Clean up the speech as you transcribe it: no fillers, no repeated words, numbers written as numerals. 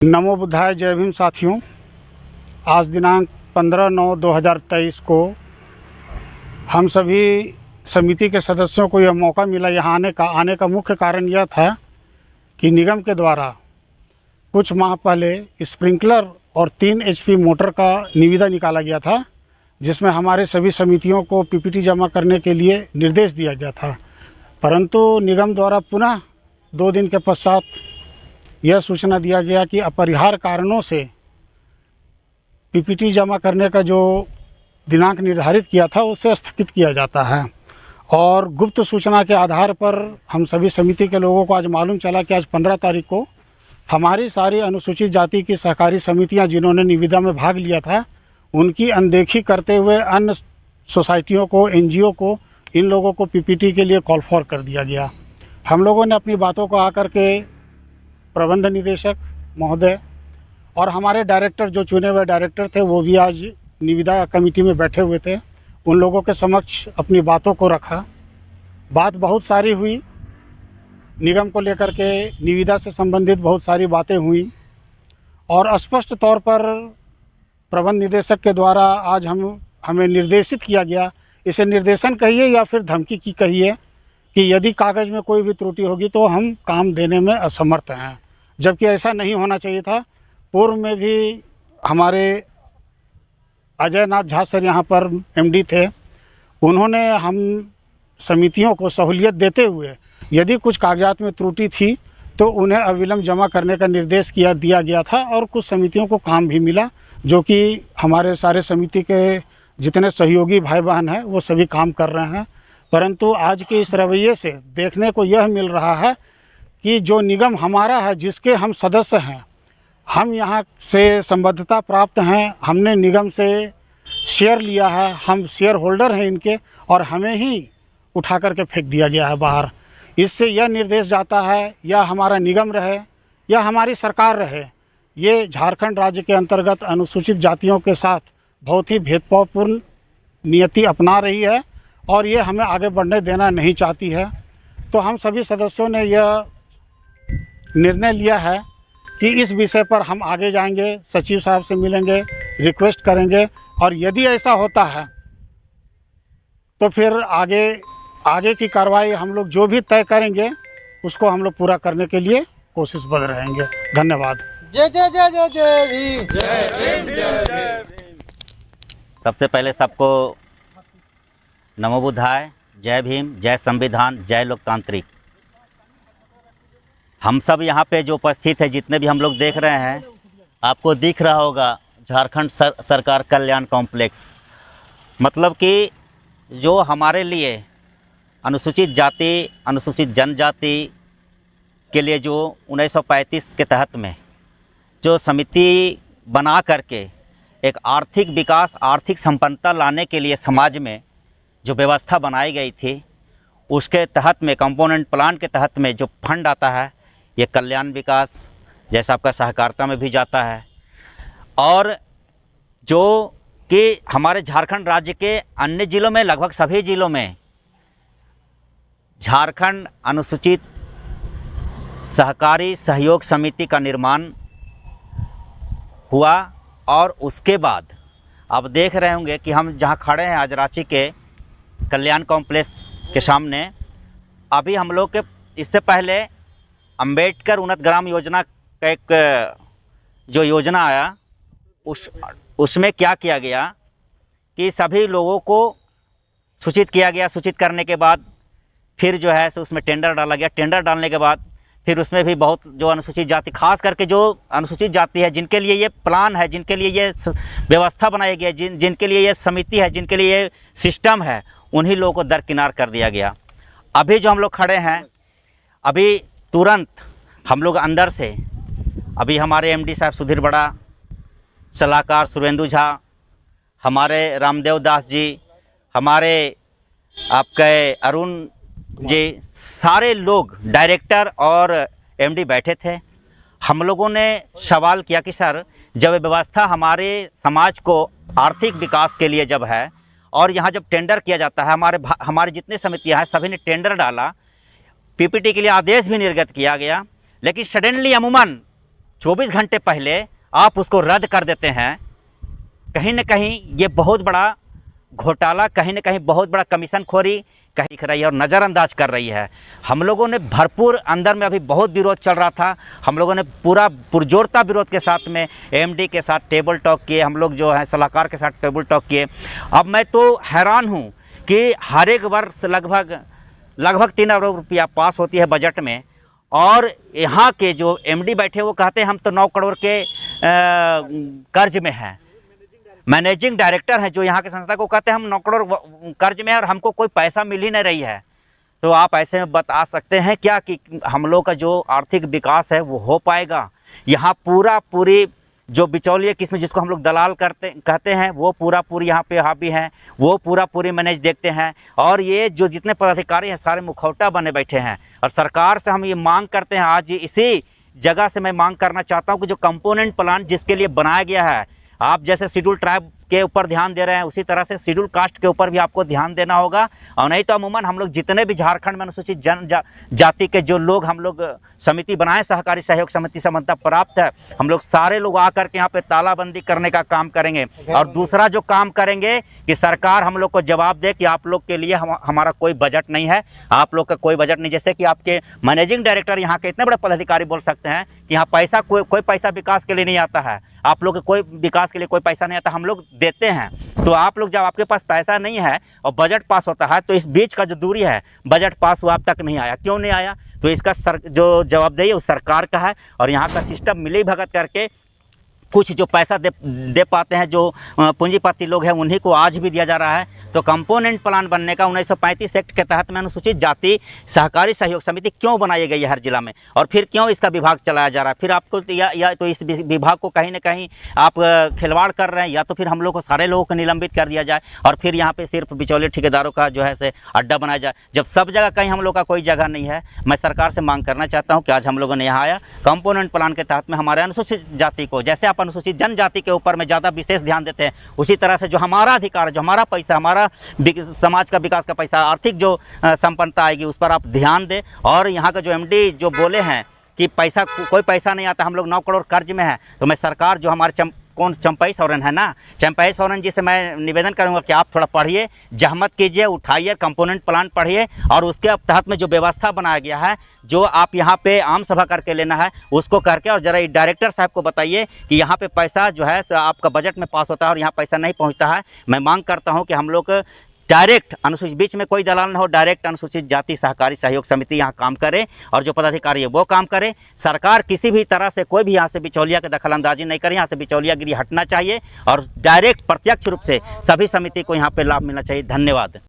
नमो बुद्धाय। जय भीम साथियों। आज दिनांक 15/9/2023 को हम सभी समिति के सदस्यों को यह मौका मिला यहाँ आने का मुख्य कारण यह था कि निगम के द्वारा कुछ माह पहले स्प्रिंकलर और 3 HP मोटर का निविदा निकाला गया था, जिसमें हमारे सभी समितियों को PPT जमा करने के लिए निर्देश दिया गया था। परंतु निगम द्वारा पुनः 2 दिन के पश्चात यह सूचना दिया गया कि अपरिहार्य कारणों से PPT जमा करने का जो दिनांक निर्धारित किया था उसे स्थगित किया जाता है। और गुप्त सूचना के आधार पर हम सभी समिति के लोगों को आज मालूम चला कि आज 15 तारीख को हमारी सारी अनुसूचित जाति की सहकारी समितियां जिन्होंने निविदा में भाग लिया था, उनकी अनदेखी करते हुए अन्य सोसाइटियों को, NGO को, इन लोगों को PPT के लिए कॉल फॉर कर दिया गया। हम लोगों ने अपनी बातों को आकर के प्रबंध निदेशक महोदय और हमारे डायरेक्टर, जो चुने हुए डायरेक्टर थे, वो भी आज निविदा कमेटी में बैठे हुए थे, उन लोगों के समक्ष अपनी बातों को रखा। बात बहुत सारी हुई, निगम को लेकर के निविदा से संबंधित बहुत सारी बातें हुई और स्पष्ट तौर पर प्रबंध निदेशक के द्वारा आज हमें निर्देशित किया गया, इसे निर्देशन कहिए या फिर धमकी की कहिए, कि यदि कागज़ में कोई भी त्रुटि होगी तो हम काम देने में असमर्थ हैं। जबकि ऐसा नहीं होना चाहिए था। पूर्व में भी हमारे अजय नाथ झा सर यहाँ पर MD थे, उन्होंने हम समितियों को सहूलियत देते हुए यदि कुछ कागजात में त्रुटि थी तो उन्हें अविलंब जमा करने का निर्देश दिया गया था और कुछ समितियों को काम भी मिला, जो कि हमारे सारे समिति के जितने सहयोगी भाई बहन हैं वो सभी काम कर रहे हैं। परंतु आज के इस रवैये से देखने को यह मिल रहा है कि जो निगम हमारा है, जिसके हम सदस्य हैं, हम यहाँ से संबद्धता प्राप्त हैं, हमने निगम से शेयर लिया है, हम शेयर होल्डर हैं इनके, और हमें ही उठा करके फेंक दिया गया है बाहर। इससे यह निर्देश जाता है, या हमारा निगम रहे या हमारी सरकार रहे, ये झारखंड राज्य के अंतर्गत अनुसूचित जातियों के साथ बहुत ही भेदभावपूर्ण नीति अपना रही है और ये हमें आगे बढ़ने देना नहीं चाहती है। तो हम सभी सदस्यों ने यह निर्णय लिया है कि इस विषय पर हम आगे जाएंगे, सचिव साहब से मिलेंगे, रिक्वेस्ट करेंगे, और यदि ऐसा होता है तो फिर आगे की कार्रवाई हम लोग जो भी तय करेंगे उसको हम लोग पूरा करने के लिए कोशिशबद्ध रहेंगे। धन्यवाद। जय जय जय जय जय भीम। जय भीम जय भीम। सबसे पहले सबको नमो बुद्धाय, जय भीम, जय संविधान, जय लोकतांत्रिक। हम सब यहाँ पे जो उपस्थित है, जितने भी हम लोग देख रहे हैं, आपको दिख रहा होगा झारखंड सरकार कल्याण कॉम्प्लेक्स। मतलब कि जो हमारे लिए अनुसूचित जाति, अनुसूचित जनजाति के लिए जो 1935 के तहत में जो समिति बना करके एक आर्थिक विकास, आर्थिक संपन्नता लाने के लिए समाज में जो व्यवस्था बनाई गई थी, उसके तहत में कंपोनेंट प्लान के तहत में जो फंड आता है, ये कल्याण विकास जैसा आपका सहकारिता में भी जाता है। और जो कि हमारे झारखंड राज्य के अन्य ज़िलों में, लगभग सभी ज़िलों में झारखंड अनुसूचित सहकारी सहयोग समिति का निर्माण हुआ। और उसके बाद आप देख रहे होंगे कि हम जहाँ खड़े हैं आज रांची के कल्याण कॉम्प्लेक्स के सामने, अभी हम लोग के इससे पहले अंबेडकर उन्नत ग्राम योजना का एक जो योजना आया, उसमें क्या किया गया कि सभी लोगों को सूचित किया गया। सूचित करने के बाद फिर जो है सो उसमें टेंडर डाला गया। टेंडर डालने के बाद फिर उसमें भी बहुत जो अनुसूचित जाति, खास करके जो अनुसूचित जाति है, जिनके लिए ये प्लान है, जिनके लिए ये व्यवस्था बनाई गई है, जिनके लिए ये समिति है, जिनके लिए ये सिस्टम है, उन्हीं लोगों को दरकिनार कर दिया गया। अभी जो हम लोग खड़े हैं, अभी तुरंत हम लोग अंदर से, अभी हमारे MD साहब सुधीर बड़ा, सलाहकार सुरेंदु झा, हमारे रामदेव दास जी, हमारे आपके अरुण जी, सारे लोग, डायरेक्टर और MD बैठे थे। हम लोगों ने सवाल किया कि सर, जब व्यवस्था हमारे समाज को आर्थिक विकास के लिए जब है, और यहाँ जब टेंडर किया जाता है, हमारे जितने समितियाँ हैं सभी ने टेंडर डाला, PPT के लिए आदेश भी निर्गत किया गया, लेकिन सडनली अमूमन 24 घंटे पहले आप उसको रद्द कर देते हैं। कहीं न कहीं ये बहुत बड़ा घोटाला, कहीं न कहीं बहुत बड़ा कमीशनखोरी कहीं दिख रही है और नज़रअंदाज कर रही है। हम लोगों ने भरपूर अंदर में अभी बहुत विरोध चल रहा था, हम लोगों ने पूरा पुरजोरता विरोध के साथ में एमडी के साथ टेबल टॉक किए, हम लोग जो है सलाहकार के साथ टेबल टॉक किए। अब मैं तो हैरान हूँ कि हर एक वर्ष लगभग 3 अरब रुपया पास होती है बजट में, और यहाँ के जो एमडी बैठे वो कहते हैं हम तो 9 करोड़ के कर्ज में हैं। मैनेजिंग डायरेक्टर हैं जो यहाँ के संस्था को कहते हैं हम 9 करोड़ कर्ज में है और हमको कोई पैसा मिल ही नहीं रही है। तो आप ऐसे में बता सकते हैं क्या कि हम लोग का जो आर्थिक विकास है वो हो पाएगा? यहाँ पूरी जो बिचौलिया किस्म जिसको हम लोग दलाल कहते हैं वो पूरी यहाँ पे हावी हैं, वो पूरी मैनेज देखते हैं, और ये जो जितने पदाधिकारी हैं सारे मुखौटा बने बैठे हैं। और सरकार से हम ये मांग करते हैं, आज इसी जगह से मैं मांग करना चाहता हूँ कि जो कंपोनेंट प्लान जिसके लिए बनाया गया है, आप जैसे शेड्यूल ट्राइब के ऊपर ध्यान दे रहे हैं उसी तरह से शेड्यूल कास्ट के ऊपर भी आपको ध्यान देना होगा। और नहीं तो अमूमन हम लोग जितने भी झारखंड में अनुसूचित जाति के जो लोग हम लोग समिति बनाए, सहकारी सहयोग समिति से मान्यता प्राप्त है, हम लोग सारे लोग आकर के यहाँ पे तालाबंदी करने का काम करेंगे। और दूसरा जो काम करेंगे कि सरकार हम लोग को जवाब दे कि आप लोग के लिए हमारा कोई बजट नहीं है, आप लोग का कोई बजट नहीं। जैसे कि आपके मैनेजिंग डायरेक्टर यहाँ के इतने बड़े पदाधिकारी बोल सकते हैं कि यहाँ पैसा कोई पैसा विकास के लिए नहीं आता है, आप लोग के कोई विकास के लिए कोई पैसा नहीं आता, हम लोग देते हैं। तो आप लोग जब आपके पास पैसा नहीं है और बजट पास होता है तो इस बीच का जो दूरी है, बजट पास हुआ अब तक नहीं आया, क्यों नहीं आया? तो इसका जो जवाबदेही है वो सरकार का है। और यहाँ का सिस्टम मिली भगत करके कुछ जो पैसा दे पाते हैं जो पूंजीपति लोग हैं उन्हीं को आज भी दिया जा रहा है। तो कंपोनेंट प्लान बनने का 1935 एक्ट के तहत में अनुसूचित जाति सहकारी सहयोग समिति क्यों बनाई गई है हर जिला में, और फिर क्यों इसका विभाग चलाया जा रहा है? फिर आपको या तो इस विभाग को कहीं ना कहीं आप खिलवाड़ कर रहे हैं, या तो फिर हम लोग को सारे लोगों को निलंबित कर दिया जाए और फिर यहाँ पे सिर्फ बिचौलिए ठेकेदारों का जो है से अड्डा बनाया जाए, जब सब जगह कहीं हम लोग का कोई जगह नहीं है। मैं सरकार से मांग करना चाहता हूँ कि आज हम लोगों ने यहाँ आया कंपोनेंट प्लान के तहत में हमारे अनुसूचित जाति को, जैसे आप अनुसूचित जनजाति के ऊपर में ज़्यादा विशेष ध्यान देते हैं, उसी तरह से जो हमारा अधिकार है, जो हमारा पैसा, हमारा समाज का विकास का पैसा, आर्थिक जो संपन्नता आएगी उस पर आप ध्यान दें। और यहाँ का जो एमडी जो बोले हैं कि कोई पैसा नहीं आता, हम लोग 9 करोड़ कर्ज में है, तो मैं सरकार जो हमारे चंपई सोरेन है ना, चंपई सोरेन जी से मैं निवेदन करूंगा कि आप थोड़ा पढ़िए, जहमत कीजिए, उठाइए, कंपोनेंट प्लान पढ़िए और उसके तहत में जो व्यवस्था बनाया गया है, जो आप यहाँ पे आम सभा करके लेना है उसको करके, और जरा डायरेक्टर साहब को बताइए कि यहाँ पे पैसा जो है आपका बजट में पास होता है और यहाँ पैसा नहीं पहुँचता है। मैं मांग करता हूँ कि हम लोग डायरेक्ट अनुसूचित, बीच में कोई दलाल न हो, डायरेक्ट अनुसूचित जाति सहकारी सहयोग समिति यहाँ काम करे और जो पदाधिकारी है वो काम करे। सरकार किसी भी तरह से कोई भी यहाँ से बिचौलिया की दखलंदाजी नहीं करे, यहाँ से बिचौलियागिरी हटना चाहिए और डायरेक्ट प्रत्यक्ष रूप से सभी समिति को यहाँ पे लाभ मिलना चाहिए। धन्यवाद।